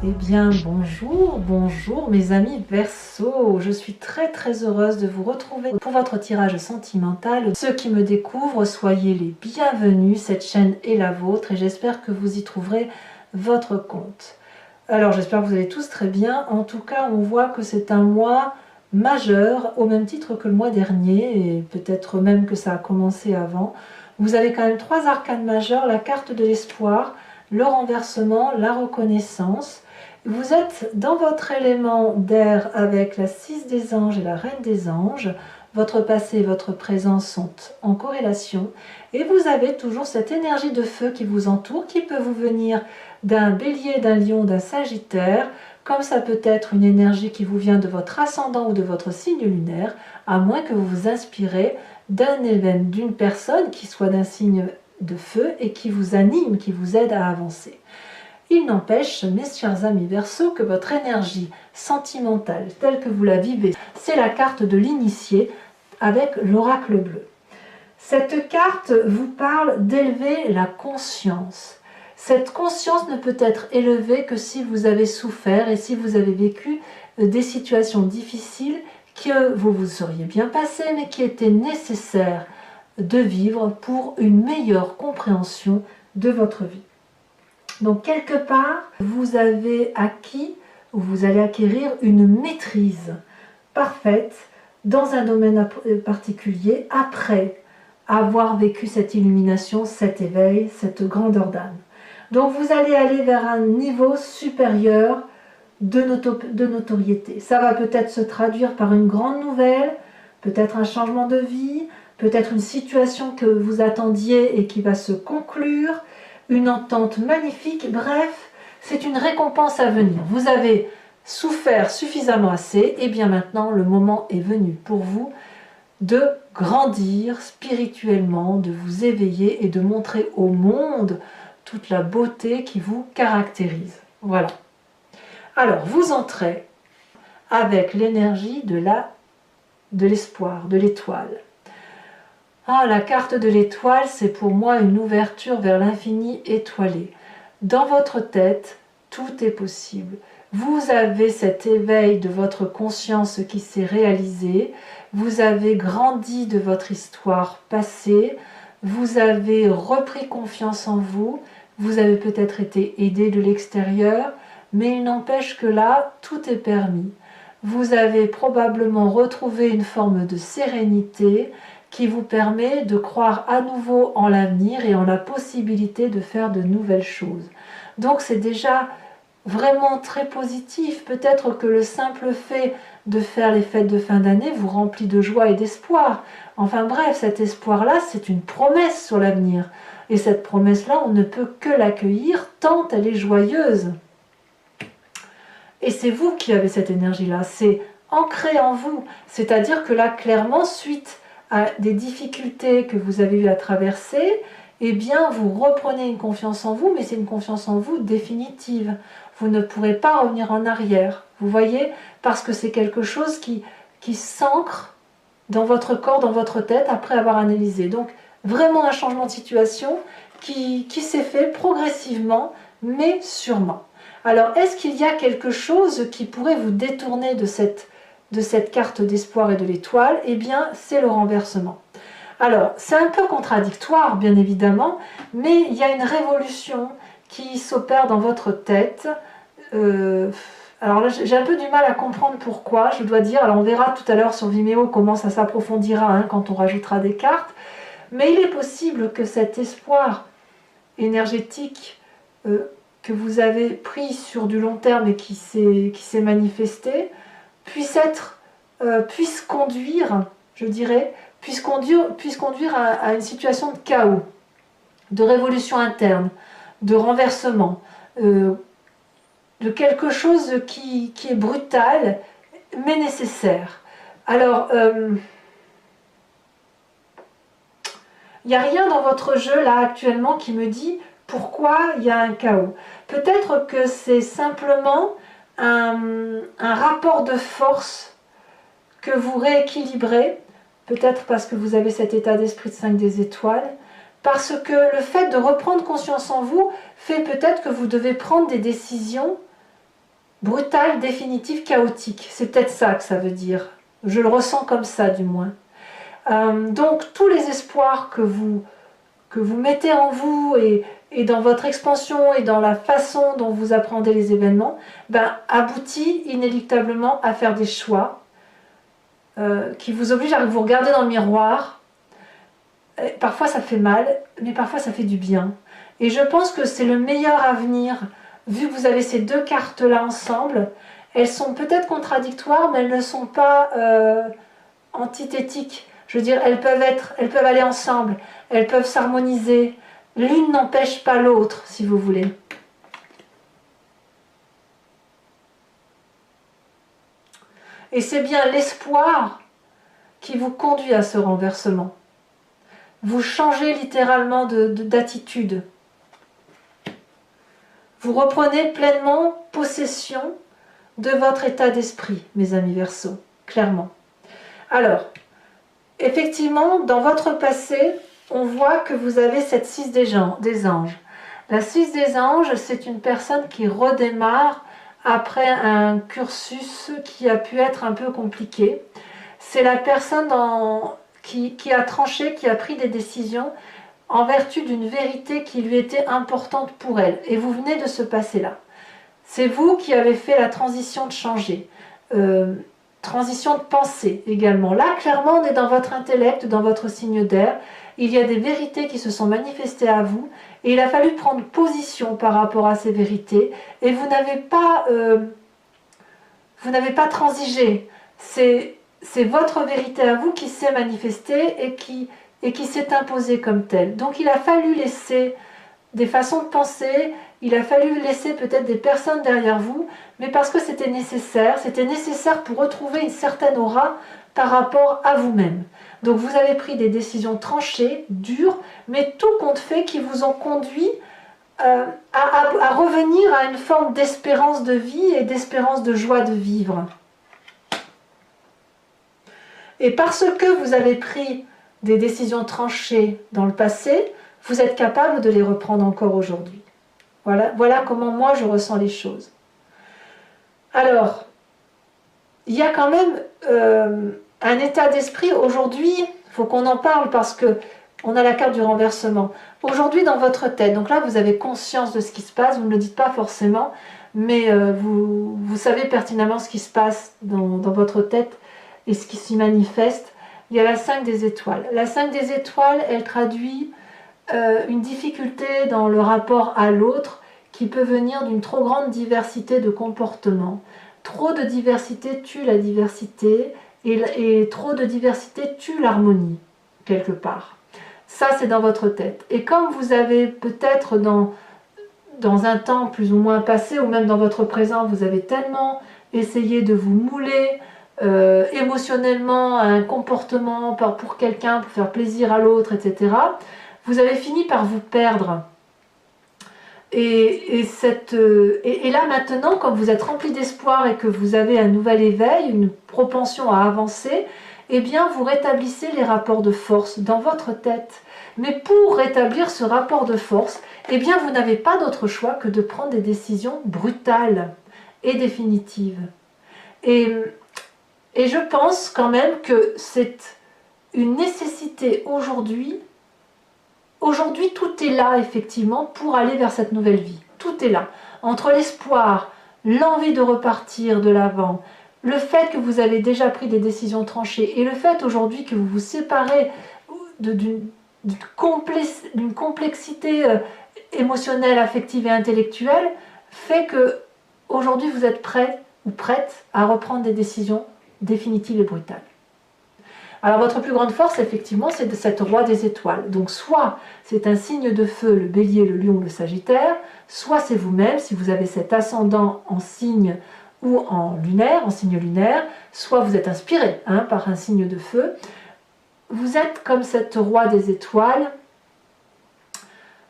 Eh bien, bonjour mes amis Verseau. Je suis très heureuse de vous retrouver pour votre tirage sentimental. Ceux qui me découvrent, soyez les bienvenus. Cette chaîne est la vôtre et j'espère que vous y trouverez votre compte. Alors, j'espère que vous allez tous très bien. En tout cas, on voit que c'est un mois majeur, au même titre que le mois dernier, et peut-être même que ça a commencé avant. Vous avez quand même 3 arcanes majeures, la carte de l'espoir, le renversement, la reconnaissance. Vous êtes dans votre élément d'air avec la 6 des anges et la reine des anges. Votre passé et votre présent sont en corrélation. Et vous avez toujours cette énergie de feu qui vous entoure, qui peut vous venir d'un bélier, d'un lion, d'un sagittaire, comme ça peut être une énergie qui vous vient de votre ascendant ou de votre signe lunaire, à moins que vous vous inspirez d'un événement, d'une personne qui soit d'un signe de feu et qui vous anime, qui vous aide à avancer. Il n'empêche, mes chers amis Verseau, que votre énergie sentimentale, telle que vous la vivez, c'est la carte de l'initié avec l'oracle bleu. Cette carte vous parle d'élever la conscience. Cette conscience ne peut être élevée que si vous avez souffert et si vous avez vécu des situations difficiles que vous vous seriez bien passé, mais qui étaient nécessaires de vivre pour une meilleure compréhension de votre vie. Donc quelque part, vous avez acquis ou vous allez acquérir une maîtrise parfaite dans un domaine particulier après avoir vécu cette illumination, cet éveil, cette grandeur d'âme. Donc vous allez aller vers un niveau supérieur de notoriété. Ça va peut-être se traduire par une grande nouvelle, peut-être un changement de vie, peut-être une situation que vous attendiez et qui va se conclure, une entente magnifique, bref, c'est une récompense à venir. Vous avez souffert suffisamment assez, et bien maintenant le moment est venu pour vous de grandir spirituellement, de vous éveiller et de montrer au monde toute la beauté qui vous caractérise. Voilà. Alors, vous entrez avec l'énergie de l'espoir, de l'étoile. Ah, la carte de l'étoile, c'est pour moi une ouverture vers l'infini étoilé. Dans votre tête, tout est possible. Vous avez cet éveil de votre conscience qui s'est réalisé. Vous avez grandi de votre histoire passée. Vous avez repris confiance en vous. Vous avez peut-être été aidé de l'extérieur. Mais il n'empêche que là, tout est permis. Vous avez probablement retrouvé une forme de sérénité qui vous permet de croire à nouveau en l'avenir et en la possibilité de faire de nouvelles choses. Donc c'est déjà vraiment très positif. Peut-être que le simple fait de faire les fêtes de fin d'année vous remplit de joie et d'espoir. Enfin bref, cet espoir-là, c'est une promesse sur l'avenir. Et cette promesse-là, on ne peut que l'accueillir tant elle est joyeuse. Et c'est vous qui avez cette énergie-là, c'est ancré en vous. C'est-à-dire que là, clairement, suite à des difficultés que vous avez eu à traverser, eh bien, vous reprenez une confiance en vous, mais c'est une confiance en vous définitive. Vous ne pourrez pas revenir en arrière, vous voyez, parce que c'est quelque chose qui s'ancre dans votre corps, dans votre tête, après avoir analysé. Donc, vraiment un changement de situation qui s'est fait progressivement, mais sûrement. Alors, est-ce qu'il y a quelque chose qui pourrait vous détourner de cette carte d'espoir et de l'étoile? Eh bien, c'est le renversement. Alors, c'est un peu contradictoire, bien évidemment, mais il y a une révolution qui s'opère dans votre tête. Alors là, j'ai un peu du mal à comprendre pourquoi, je dois dire. Alors, on verra tout à l'heure sur Vimeo comment ça s'approfondira quand on rajoutera des cartes. Mais il est possible que cet espoir énergétique que vous avez pris sur du long terme et qui s'est manifesté, puisse conduire, je dirais, puisse conduire à une situation de chaos, de révolution interne, de renversement, de quelque chose qui est brutal, mais nécessaire. Alors, il n'y a rien dans votre jeu, là, actuellement, qui me dit pourquoi il y a un chaos. Peut-être que c'est simplement un rapport de force que vous rééquilibrez, peut-être parce que vous avez cet état d'esprit de 5 des étoiles, parce que le fait de reprendre conscience en vous fait peut-être que vous devez prendre des décisions Brutal, définitif, chaotique. C'est peut-être ça que ça veut dire. Je le ressens comme ça du moins. Donc tous les espoirs que vous mettez en vous et dans votre expansion et dans la façon dont vous appréhendez les événements, ben, aboutit inéluctablement à faire des choix qui vous obligent à vous regarder dans le miroir. Et parfois ça fait mal, mais parfois ça fait du bien. Et je pense que c'est le meilleur avenir, vu que vous avez ces deux cartes-là ensemble. Elles sont peut-être contradictoires, mais elles ne sont pas antithétiques. Je veux dire, elles peuvent aller ensemble, elles peuvent s'harmoniser. L'une n'empêche pas l'autre, si vous voulez. Et c'est bien l'espoir qui vous conduit à ce renversement. Vous changez littéralement d'attitude. Vous reprenez pleinement possession de votre état d'esprit, mes amis Verseaux, clairement. Alors, effectivement, dans votre passé, on voit que vous avez cette 6 des anges. La 6 des anges, c'est une personne qui redémarre après un cursus qui a pu être un peu compliqué. C'est la personne qui a tranché, qui a pris des décisions en vertu d'une vérité qui lui était importante pour elle. Et vous venez de ce passé-là. C'est vous qui avez fait la transition de changer. Transition de pensée également. Là, clairement, on est dans votre intellect, dans votre signe d'air. Il y a des vérités qui se sont manifestées à vous et il a fallu prendre position par rapport à ces vérités. Et vous n'avez pas transigé. C'est votre vérité à vous qui s'est manifestée et qui s'est imposée comme telle. Donc il a fallu laisser des façons de penser, il a fallu laisser peut-être des personnes derrière vous, mais parce que c'était nécessaire pour retrouver une certaine aura par rapport à vous-même. Donc vous avez pris des décisions tranchées, dures, mais tout compte fait qui vous ont conduit à revenir à une forme d'espérance de vie et d'espérance de joie de vivre. Et parce que vous avez pris des décisions tranchées dans le passé, vous êtes capable de les reprendre encore aujourd'hui. Voilà comment moi je ressens les choses. Alors, il y a quand même un état d'esprit aujourd'hui, il faut qu'on en parle parce que on a la carte du renversement. Aujourd'hui dans votre tête, donc là vous avez conscience de ce qui se passe, vous ne le dites pas forcément, mais vous savez pertinemment ce qui se passe dans votre tête et ce qui s'y manifeste. Il y a la 5 des étoiles. La 5 des étoiles, elle traduit une difficulté dans le rapport à l'autre qui peut venir d'une trop grande diversité de comportements. Trop de diversité tue la diversité et trop de diversité tue l'harmonie, quelque part. Ça, c'est dans votre tête. Et comme vous avez peut-être dans un temps plus ou moins passé, ou même dans votre présent, vous avez tellement essayé de vous mouler émotionnellement à un comportement pour quelqu'un, pour faire plaisir à l'autre, etc., vous avez fini par vous perdre. Et là maintenant, comme vous êtes rempli d'espoir et que vous avez un nouvel éveil, une propension à avancer, eh bien vous rétablissez les rapports de force dans votre tête. Mais pour rétablir ce rapport de force, eh bien vous n'avez pas d'autre choix que de prendre des décisions brutales et définitives. Et je pense quand même que c'est une nécessité aujourd'hui. Aujourd'hui, tout est là, effectivement, pour aller vers cette nouvelle vie. Tout est là. Entre l'espoir, l'envie de repartir de l'avant, le fait que vous avez déjà pris des décisions tranchées et le fait aujourd'hui que vous vous séparez d'une complexité émotionnelle, affective et intellectuelle, fait que aujourd'hui vous êtes prêt ou prête à reprendre des décisions définitives et brutales. Alors votre plus grande force, effectivement, c'est de cette roi des étoiles. Donc soit c'est un signe de feu, le bélier, le lion, le sagittaire, soit c'est vous-même, si vous avez cet ascendant en signe ou en lunaire, en signe lunaire, soit vous êtes inspiré par un signe de feu. Vous êtes comme cette roi des étoiles,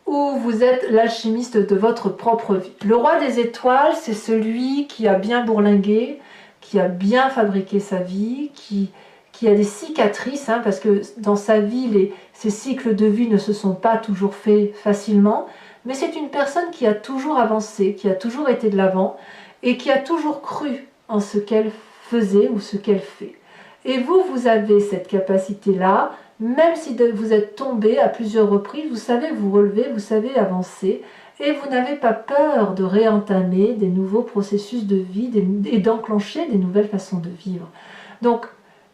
ou vous êtes l'alchimiste de votre propre vie. Le roi des étoiles, c'est celui qui a bien bourlingué, qui a bien fabriqué sa vie, qui a des cicatrices, parce que dans sa vie, ces cycles de vie ne se sont pas toujours faits facilement, mais c'est une personne qui a toujours avancé, qui a toujours été de l'avant, et qui a toujours cru en ce qu'elle faisait ou ce qu'elle fait. Et vous, vous avez cette capacité-là, même si vous êtes tombé à plusieurs reprises, vous savez vous relever, vous savez avancer, et vous n'avez pas peur de réentamer des nouveaux processus de vie et d'enclencher des nouvelles façons de vivre. Donc,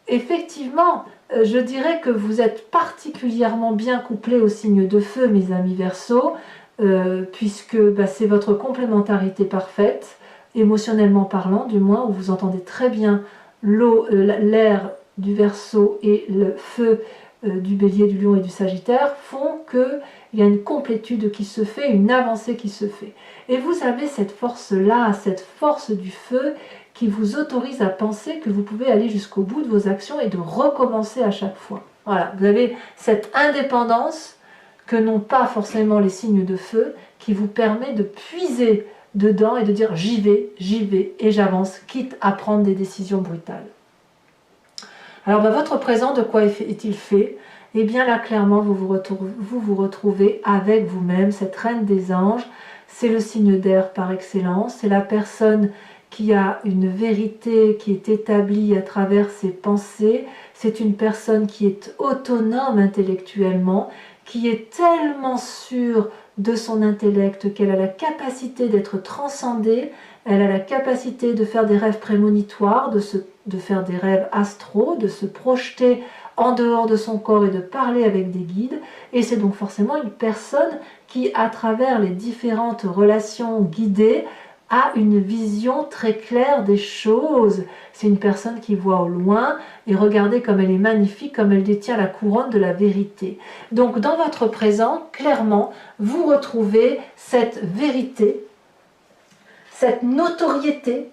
effectivement, je dirais que vous êtes particulièrement bien couplés au signe de feu, mes amis Verseaux, puisque c'est votre complémentarité parfaite, émotionnellement parlant, du moins, où vous entendez très bien l'eau, l'air du Verseau et le feu du Bélier, du Lion et du Sagittaire font qu'il y a une complétude qui se fait, une avancée qui se fait. Et vous avez cette force-là, cette force du feu qui vous autorise à penser que vous pouvez aller jusqu'au bout de vos actions et de recommencer à chaque fois. Voilà, vous avez cette indépendance que n'ont pas forcément les signes de feu, qui vous permet de puiser dedans et de dire j'y vais et j'avance, quitte à prendre des décisions brutales. Alors votre présent, de quoi est-il fait? Eh bien là clairement vous vous retrouvez avec vous-même, cette reine des anges, c'est le signe d'air par excellence, c'est la personne qui a une vérité qui est établie à travers ses pensées, c'est une personne qui est autonome intellectuellement, qui est tellement sûre de son intellect qu'elle a la capacité d'être transcendée, elle a la capacité de faire des rêves prémonitoires, de faire des rêves astraux, de se projeter en dehors de son corps et de parler avec des guides. Et c'est donc forcément une personne qui, à travers les différentes relations guidées, a une vision très claire des choses. C'est une personne qui voit au loin, et regardez comme elle est magnifique, comme elle détient la couronne de la vérité. Donc dans votre présent, clairement, vous retrouvez cette vérité, cette notoriété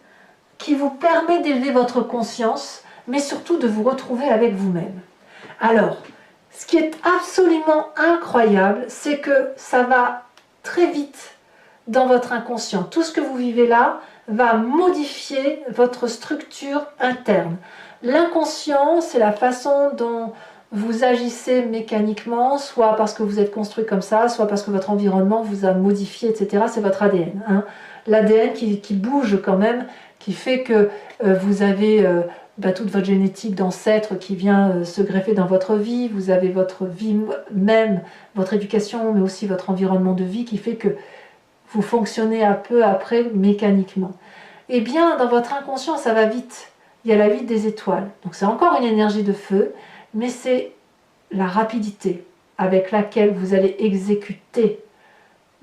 qui vous permet d'élever votre conscience, mais surtout de vous retrouver avec vous-même. Alors, ce qui est absolument incroyable, c'est que ça va très vite dans votre inconscient. Tout ce que vous vivez là va modifier votre structure interne. L'inconscient, c'est la façon dont vous agissez mécaniquement, soit parce que vous êtes construit comme ça, soit parce que votre environnement vous a modifié, etc. C'est votre ADN. Hein. L'ADN qui bouge quand même, qui fait que vous avez toute votre génétique d'ancêtre qui vient se greffer dans votre vie, vous avez votre vie même, votre éducation, mais aussi votre environnement de vie qui fait que vous fonctionnez un peu après mécaniquement. Eh bien, dans votre inconscient, ça va vite. Il y a la vie des étoiles. Donc c'est encore une énergie de feu, mais c'est la rapidité avec laquelle vous allez exécuter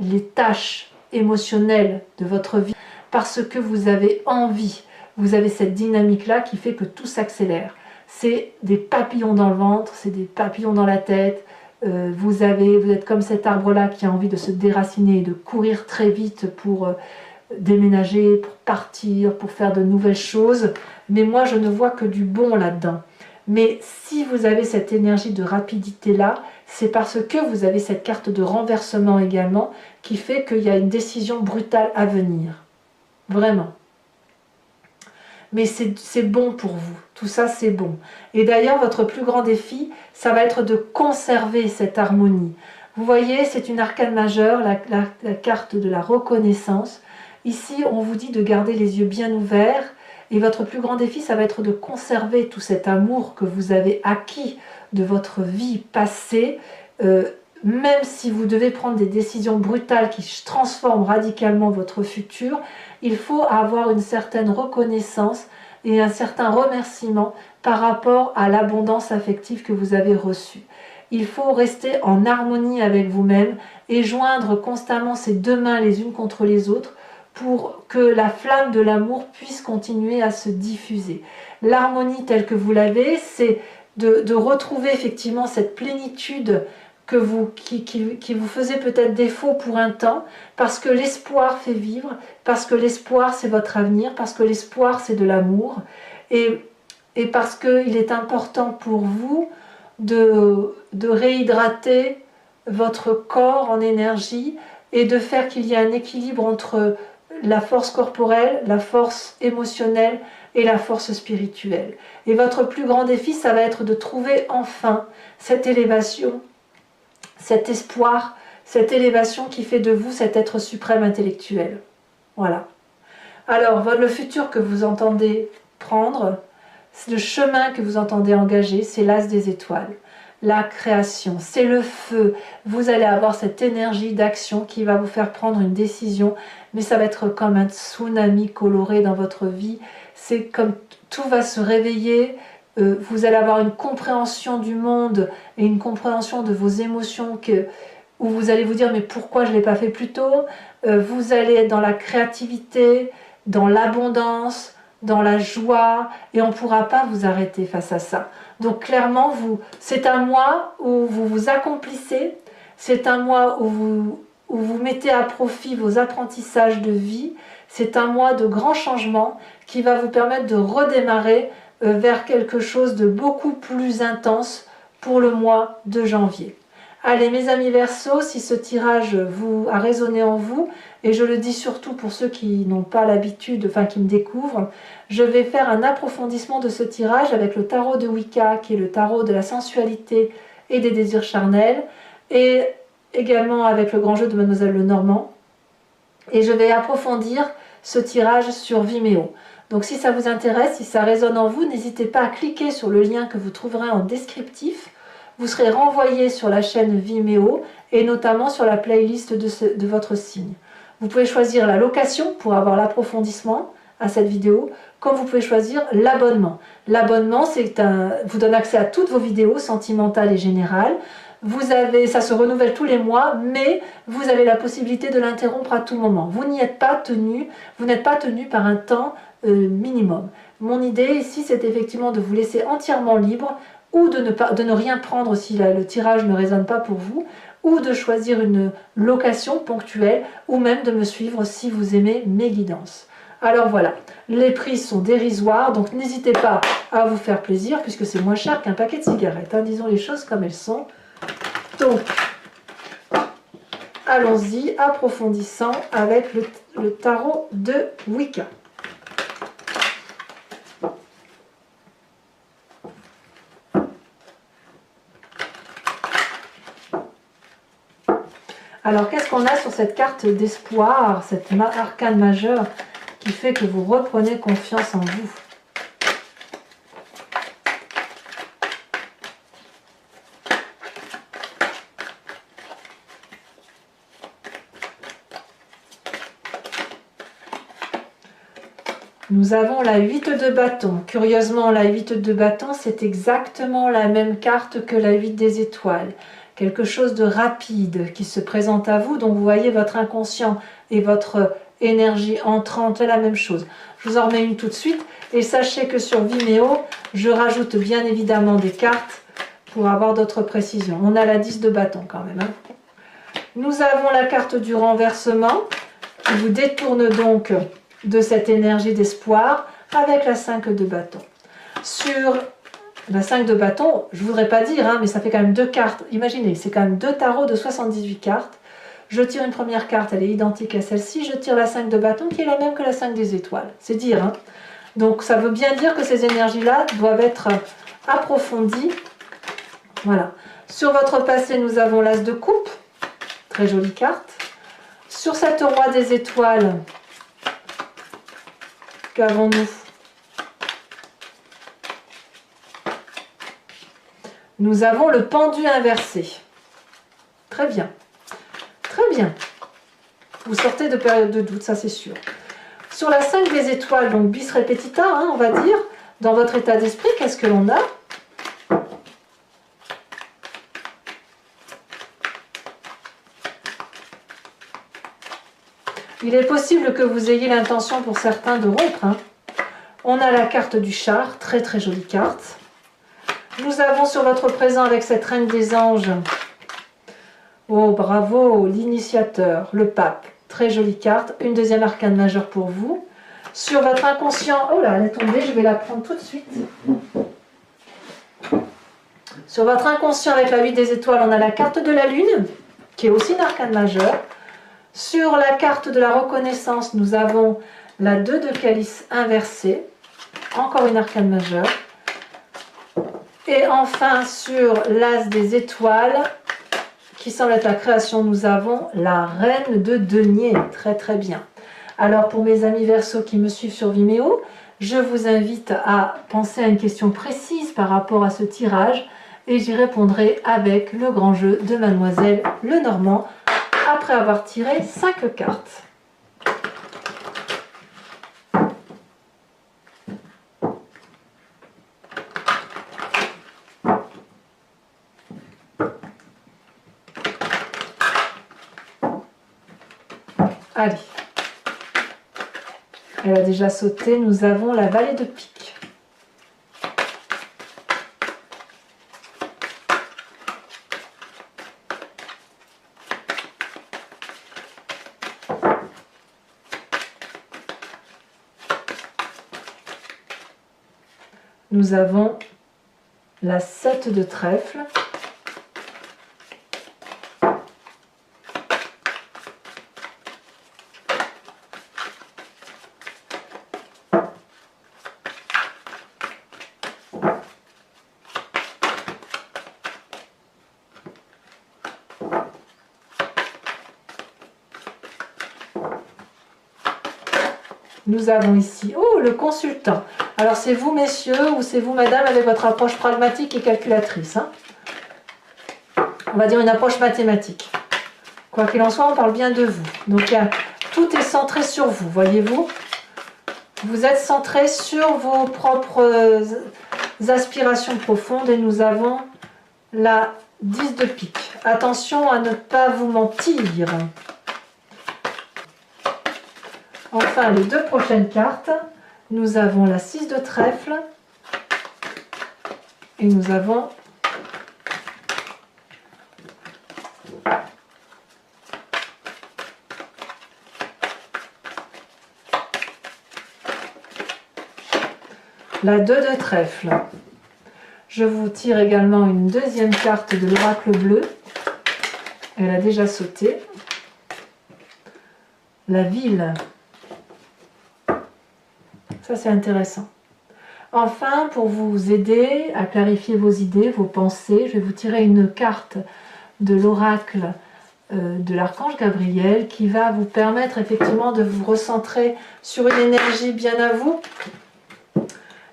les tâches émotionnelles de votre vie parce que vous avez envie. Vous avez cette dynamique-là qui fait que tout s'accélère. C'est des papillons dans le ventre, c'est des papillons dans la tête. Vous êtes comme cet arbre-là qui a envie de se déraciner et de courir très vite pour déménager, pour partir, pour faire de nouvelles choses. Mais moi, je ne vois que du bon là-dedans. Mais si vous avez cette énergie de rapidité-là, c'est parce que vous avez cette carte de renversement également qui fait qu'il y a une décision brutale à venir. Vraiment. Mais c'est bon pour vous, tout ça c'est bon. Et d'ailleurs votre plus grand défi, ça va être de conserver cette harmonie. Vous voyez, c'est une arcane majeure, la carte de la reconnaissance. Ici, on vous dit de garder les yeux bien ouverts, et votre plus grand défi, ça va être de conserver tout cet amour que vous avez acquis de votre vie passée, même si vous devez prendre des décisions brutales qui transforment radicalement votre futur, il faut avoir une certaine reconnaissance et un certain remerciement par rapport à l'abondance affective que vous avez reçue. Il faut rester en harmonie avec vous-même et joindre constamment ces deux mains les unes contre les autres pour que la flamme de l'amour puisse continuer à se diffuser. L'harmonie telle que vous l'avez, c'est de retrouver effectivement cette plénitude qui vous faisait peut-être défaut pour un temps, parce que l'espoir fait vivre, parce que l'espoir c'est votre avenir, parce que l'espoir c'est de l'amour, et parce qu'il est important pour vous de réhydrater votre corps en énergie et de faire qu'il y ait un équilibre entre la force corporelle, la force émotionnelle et la force spirituelle. Et votre plus grand défi, ça va être de trouver enfin cette élévation, cet espoir, cette élévation qui fait de vous cet être suprême intellectuel. Voilà. Alors, le futur que vous entendez prendre, le chemin que vous entendez engager, c'est l'as des étoiles. La création, c'est le feu. Vous allez avoir cette énergie d'action qui va vous faire prendre une décision, mais ça va être comme un tsunami coloré dans votre vie. C'est comme tout va se réveiller. Vous allez avoir une compréhension du monde et une compréhension de vos émotions où vous allez vous dire mais pourquoi je ne l'ai pas fait plus tôt. Vous allez être dans la créativité, dans l'abondance, dans la joie, et on ne pourra pas vous arrêter face à ça. Donc clairement, c'est un mois où vous vous accomplissez, c'est un mois où vous mettez à profit vos apprentissages de vie, c'est un mois de grands changements qui va vous permettre de redémarrer vers quelque chose de beaucoup plus intense pour le mois de janvier. Allez mes amis Verseaux, si ce tirage a résonné en vous, et je le dis surtout pour ceux qui n'ont pas l'habitude, enfin qui me découvrent, je vais faire un approfondissement de ce tirage avec le tarot de Wicca, qui est le tarot de la sensualité et des désirs charnels, et également avec le grand jeu de Mademoiselle Lenormand. Et je vais approfondir ce tirage sur Vimeo. Donc si ça vous intéresse, si ça résonne en vous, n'hésitez pas à cliquer sur le lien que vous trouverez en descriptif. Vous serez renvoyé sur la chaîne Vimeo et notamment sur la playlist de votre signe. Vous pouvez choisir la location pour avoir l'approfondissement à cette vidéo, comme vous pouvez choisir l'abonnement. L'abonnement, vous donne accès à toutes vos vidéos sentimentales et générales. Ça se renouvelle tous les mois, mais vous avez la possibilité de l'interrompre à tout moment. Vous n'êtes pas tenu par un temps minimum. Mon idée ici, c'est effectivement de vous laisser entièrement libre, ou de ne rien prendre si le tirage ne résonne pas pour vous, ou de choisir une location ponctuelle, ou même de me suivre si vous aimez mes guidances. Alors voilà, les prix sont dérisoires, donc n'hésitez pas à vous faire plaisir, puisque c'est moins cher qu'un paquet de cigarettes, hein, disons les choses comme elles sont. Donc, allons-y, approfondissant avec le tarot de Wicca. Alors, qu'est-ce qu'on a sur cette carte d'espoir, cette arcane majeure qui fait que vous reprenez confiance en vous? Nous avons la 8 de bâton. Curieusement, la 8 de bâton, c'est exactement la même carte que la 8 des étoiles. Quelque chose de rapide qui se présente à vous. Donc vous voyez votre inconscient et votre énergie entrante, la même chose. Je vous en remets une tout de suite. Et sachez que sur Vimeo, je rajoute bien évidemment des cartes pour avoir d'autres précisions. On a la 10 de bâton quand même. Hein. Nous avons la carte du renversement qui vous détourne donc de cette énergie d'espoir avec la 5 de bâton. Sur la 5 de bâton, je ne voudrais pas dire, hein, mais ça fait quand même deux cartes. Imaginez, c'est quand même deux tarots de 78 cartes. Je tire une première carte, elle est identique à celle-ci. Je tire la 5 de bâton qui est la même que la 5 des étoiles. C'est dire. Hein. Donc ça veut bien dire que ces énergies-là doivent être approfondies. Voilà. Sur votre passé, nous avons l'as de coupe. Très jolie carte. Sur cette roi des étoiles, qu'avons-nous? Nous avons le pendu inversé. Très bien. Très bien. Vous sortez de période de doute, ça c'est sûr. Sur la 5 des étoiles, donc bis repetita, hein, on va dire, dans votre état d'esprit, qu'est-ce que l'on a? Il est possible que vous ayez l'intention pour certains de rompre. Hein. On a la carte du char, très très jolie carte. Nous avons sur votre présent avec cette reine des anges, oh bravo, l'initiateur, le pape, très jolie carte. Une deuxième arcane majeure pour vous. Sur votre inconscient, oh là, elle est tombée, je vais la prendre tout de suite. Sur votre inconscient avec la 8 des étoiles, on a la carte de la lune, qui est aussi une arcane majeure. Sur la carte de la reconnaissance, nous avons la 2 de calice inversée, encore une arcane majeure. Et enfin, sur l'as des étoiles, qui semble être la création, nous avons la reine de denier. Très très bien. Alors pour mes amis Verseau qui me suivent sur Vimeo, je vous invite à penser à une question précise par rapport à ce tirage et j'y répondrai avec le grand jeu de Mademoiselle Lenormand après avoir tiré 5 cartes. Allez, elle a déjà sauté, nous avons la vallée de pique. Nous avons la 7 de trèfle. Nous avons ici, oh, le consultant. Alors c'est vous messieurs ou c'est vous madame avec votre approche pragmatique et calculatrice. Hein, on va dire une approche mathématique. Quoi qu'il en soit, on parle bien de vous. Donc tout est centré sur vous, voyez-vous. Vous êtes centré sur vos propres aspirations profondes et nous avons la 10 de pique. Attention à ne pas vous mentir. Enfin, les 2 prochaines cartes, nous avons la 6 de trèfle et nous avons la 2 de trèfle. Je vous tire également une deuxième carte de l'oracle bleu. Elle a déjà sauté. La ville. Ça, c'est intéressant. Enfin, pour vous aider à clarifier vos idées, vos pensées, je vais vous tirer une carte de l'oracle de l'archange Gabriel qui va vous permettre effectivement de vous recentrer sur une énergie bien à vous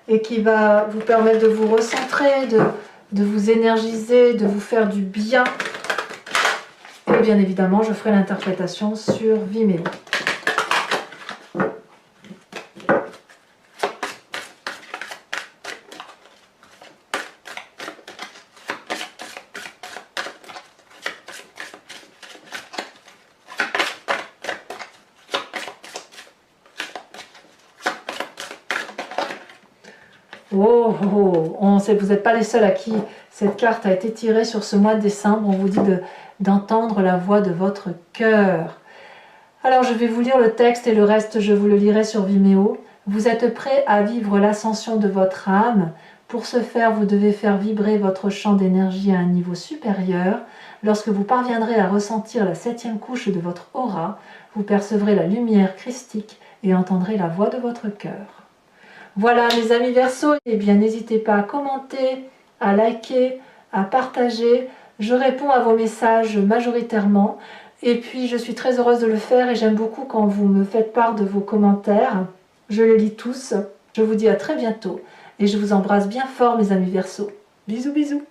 et qui va vous permettre de vous recentrer, de vous énergiser, de vous faire du bien. Et bien évidemment, je ferai l'interprétation sur Vimeo. Oh, oh, oh. Vous n'êtes pas les seuls à qui cette carte a été tirée sur ce mois de décembre. On vous dit d'entendre la voix de votre cœur. Alors je vais vous lire le texte et le reste je vous le lirai sur Vimeo. Vous êtes prêts à vivre l'ascension de votre âme. Pour ce faire, vous devez faire vibrer votre champ d'énergie à un niveau supérieur. Lorsque vous parviendrez à ressentir la 7e couche de votre aura, vous percevrez la lumière christique et entendrez la voix de votre cœur. Voilà mes amis Verseau, eh bien n'hésitez pas à commenter, à liker, à partager. Je réponds à vos messages majoritairement et puis je suis très heureuse de le faire et j'aime beaucoup quand vous me faites part de vos commentaires. Je les lis tous. Je vous dis à très bientôt et je vous embrasse bien fort mes amis Verseau. Bisous bisous.